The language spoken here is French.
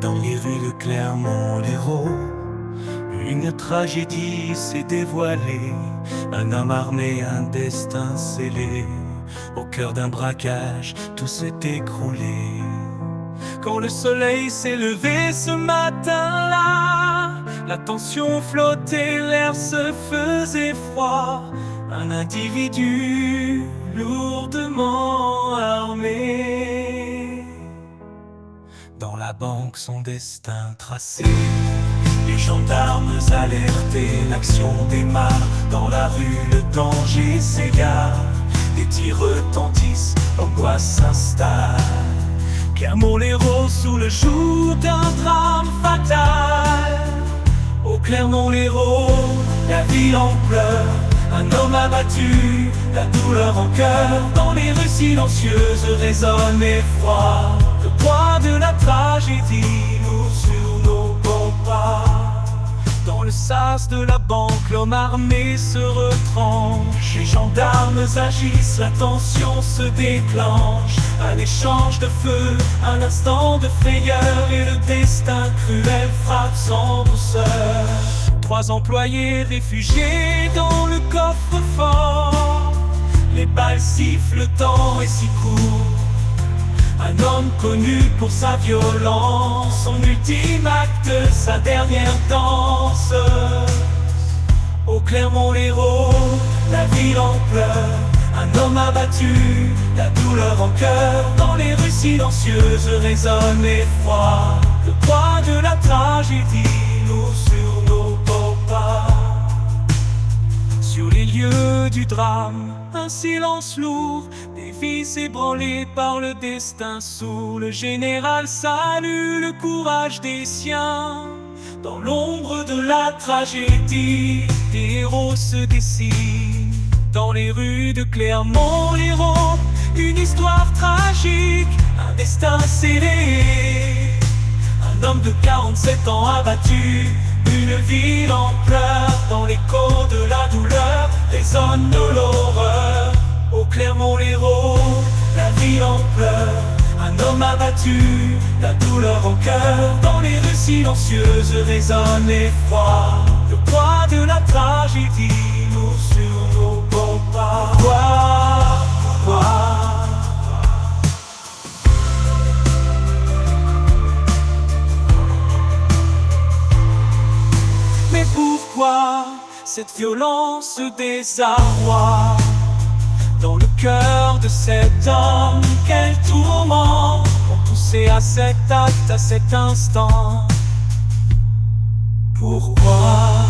Dans les rues de Clermont, l'héros, une tragédie s'est dévoilée. Un homme armé, un destin scellé. Au cœur d'un braquage, tout s'est écroulé. Quand le soleil s'est levé ce matin-là, la tension flottait, l'air se faisait froid. Un individu lourdement armé, dans la banque son destin tracé. Les gendarmes alertés, l'action démarre. Dans la rue le danger s'égare. Des tirs retentissent, l'angoisse s'installe. Clermont-Lérault sous le joug d'un drame fatal. Au Clermont-Lérault, la ville en pleurs. Un homme abattu, la douleur en cœur. Dans les rues silencieuses résonne l'effroi. Le poids de la tragédie lourd sur nos beaux bras. Dans le sas de la banque, l'homme armé se retranche. Les gendarmes agissent, la tension se déclenche. Un échange de feu, un instant de frayeur. Et le destin cruel frappe sans douceur. 3 employés réfugiés dans le coffre-fort. Les balles sifflent, le temps est si court. Un homme connu pour sa violence, son ultime acte, sa dernière danse. Au Clermont-Lérault, la ville en pleurs. Un homme abattu, la douleur en cœur. Dans les rues silencieuses résonne l'effroi. Le poids de la tragédie lourd sur nos beaux pas. Sur les lieux du drame, un silence lourd. Des vies ébranlées par le destin sourd. Le général salue le courage des siens. Dans l'ombre de la tragédie, des héros se dessinent. Dans les rues de Clermont-Lérault, une histoire tragique, un destin scellé. Un homme de 47 ans abattu, une ville en pleurs. Dans l'écho de la douleur résonne de l'horreur. Au Clermont-Lérault, la ville en pleurs. Un homme abattu, la douleur au cœur. Dans les rues silencieuses résonne l'effroi. Le poids de la tragédie lourd sur nos beaux pas. Pourquoi Mais pourquoi cette violence, ce désarroi? Dans le cœur de cet homme, quel tourment pour pousser à cet acte, à cet instant. Pourquoi?